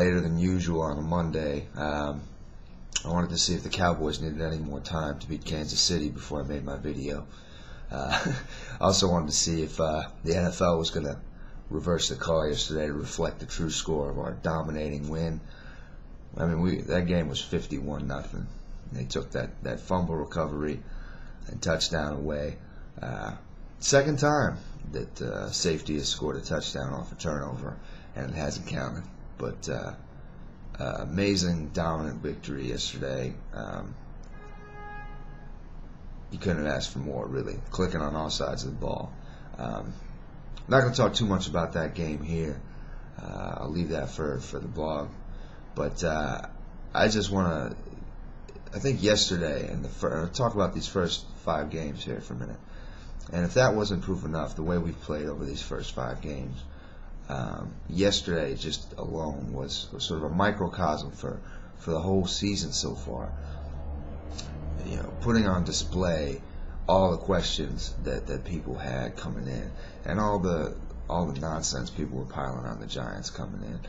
later than usual on a Monday. I wanted to see if the Cowboys needed any more time to beat Kansas City before I made my video. I also wanted to see if the NFL was going to reverse the call yesterday to reflect the true score of our dominating win. I mean, that game was 51-0. They took that fumble recovery and touchdown away. Second time that safety has scored a touchdown off a turnover, and it hasn't counted. But amazing, dominant victory yesterday. You couldn't have asked for more, really. Clicking on all sides of the ball. I'm not going to talk too much about that game here. I'll leave that for the blog. But I just want to, I think yesterday, I'll talk about these first 5 games here for a minute. And if that wasn't proof enough, the way we've played over these first 5 games, yesterday just alone was sort of a microcosm for the whole season so far. You know, putting on display all the questions that people had coming in, and all the nonsense people were piling on the Giants coming in.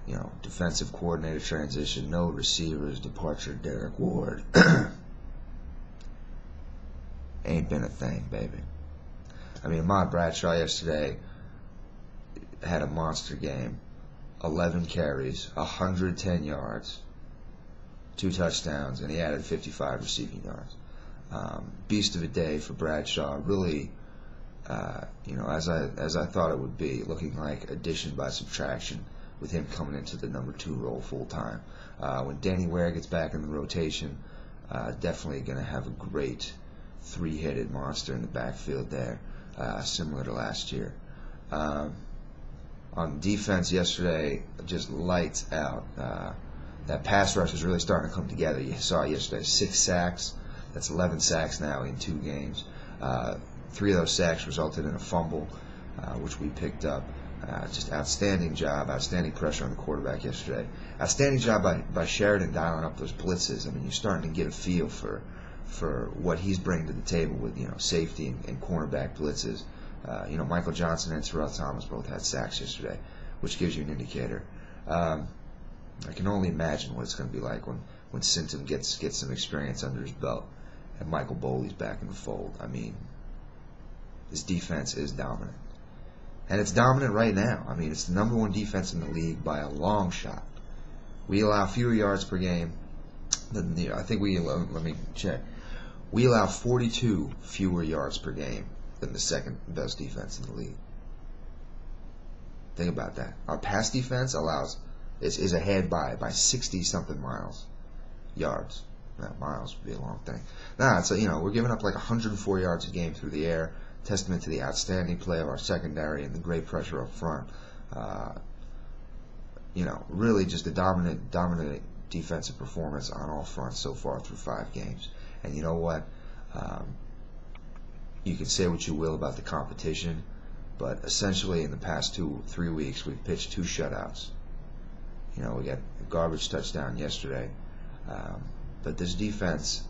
You know, defensive coordinator transition, no receivers, departure of Derek Ward. Ain't been a thing, baby. I mean, Ahmad Bradshaw yesterday had a monster game. 11 carries, 110 yards, 2 touchdowns, and he added 55 receiving yards. Beast of a day for Bradshaw. Really, you know, as I thought it would be, looking like addition by subtraction with him coming into the number 2 role full time. When Danny Ware gets back in the rotation, definitely going to have a great 3-headed monster in the backfield there, similar to last year. On defense yesterday, just lights out. That pass rush was really starting to come together. You saw yesterday 6 sacks. That's 11 sacks now in 2 games. 3 of those sacks resulted in a fumble, which we picked up. Just outstanding job, outstanding pressure on the quarterback yesterday. Outstanding job by Sheridan dialing up those blitzes. I mean, you're starting to get a feel for what he's bringing to the table with, you know, safety and cornerback blitzes. You know, Michael Johnson and Terrell Thomas both had sacks yesterday, which gives you an indicator. I can only imagine what it's going to be like when Sinton gets some experience under his belt and Michael Boley's back in the fold. I mean, this defense is dominant. And it's dominant right now. I mean, it's the number 1 defense in the league by a long shot. We allow fewer yards per game than I think let me check. We allow 42 fewer yards per game than the second best defense in the league. Think about that. Our pass defense is ahead by 60-something yards. Not miles would be a long thing. So, you know, we're giving up like 104 yards a game through the air. Testament to the outstanding play of our secondary and the great pressure up front. You know, really just a dominant defensive performance on all fronts so far through 5 games. And you know what? You can say what you will about the competition, but essentially in the past 2-3 weeks we've pitched 2 shutouts. You know, we got a garbage touchdown yesterday. But this defense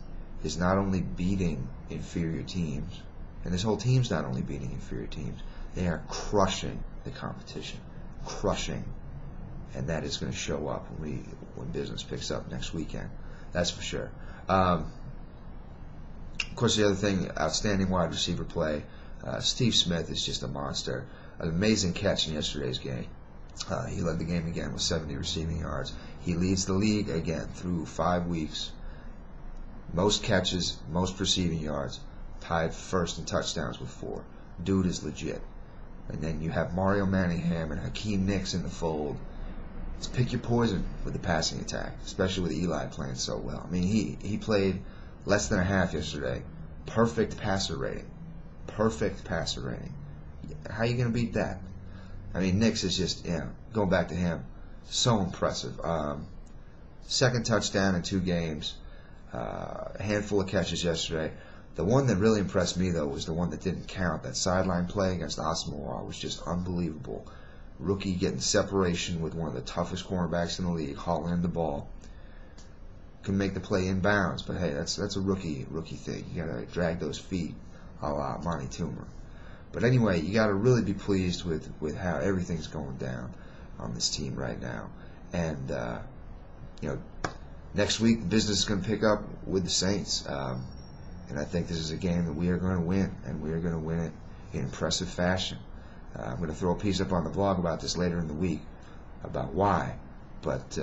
is not only beating inferior teams, and this whole team's not only beating inferior teams, they are crushing the competition. Crushing. And that is going to show up when business picks up next weekend. That's for sure. Of course, the other thing, outstanding wide receiver play. Steve Smith is just a monster. An amazing catch in yesterday's game. He led the game again with 70 receiving yards. He leads the league again through 5 weeks. Most catches, most receiving yards. Tied first in touchdowns with 4. Dude is legit. And then you have Mario Manningham and Hakeem Nicks in the fold. Let's pick your poison with the passing attack, especially with Eli playing so well. I mean, he played less than a half yesterday. Perfect passer rating. Perfect passer rating. How are you going to beat that? I mean, Nicks is just, going back to him, so impressive. Second touchdown in 2 games. A handful of catches yesterday. The one that really impressed me, though, was the one that didn't count. That sideline play against Asamoah was just unbelievable. Rookie getting separation with one of the toughest cornerbacks in the league, hauling the ball. Can make the play inbounds, but hey, that's a rookie thing. You gotta drag those feet, a la Monty Toomer. But anyway, you gotta really be pleased with how everything's going down on this team right now. And next week business is going to pick up with the Saints, and I think this is a game that we are going to win, and we are going to win it in impressive fashion. I'm going to throw a piece up on the blog about this later in the week about why, but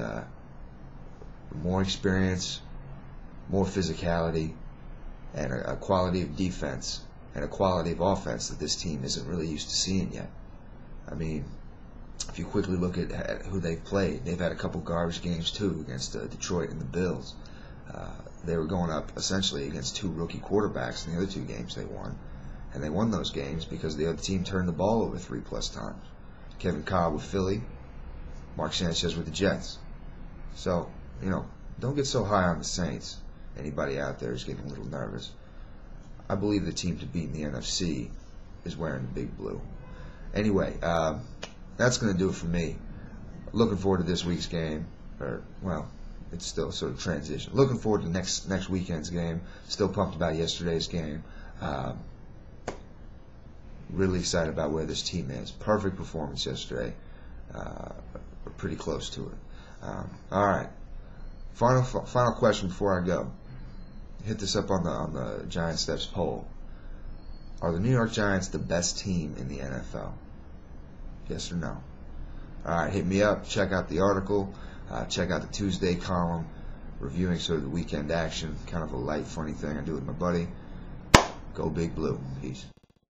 more experience, more physicality, and a quality of defense and a quality of offense that this team isn't really used to seeing yet. I mean, if you quickly look at who they've played, they've had a couple garbage games too against Detroit and the Bills. They were going up essentially against two rookie quarterbacks in the other two games they won. And they won those games because the other team turned the ball over 3+ times. Kevin Kolb with Philly, Mark Sanchez with the Jets. So, don't get so high on the Saints. Anybody out there is getting a little nervous. I believe the team to beat in the NFC is wearing the big blue. Anyway, that's going to do it for me. Looking forward to this week's game. It's still sort of transition. Looking forward to next weekend's game. Still pumped about yesterday's game. Really excited about where this team is. Perfect performance yesterday. We're pretty close to it. All right. Final question before I go. Hit this up on the Giant Steps poll. Are the New York Giants the best team in the NFL? Yes or no? All right, hit me up. Check out the article. Check out the Tuesday column, reviewing sort of the weekend action. Kind of a light, funny thing I do with my buddy. Go Big Blue. Peace.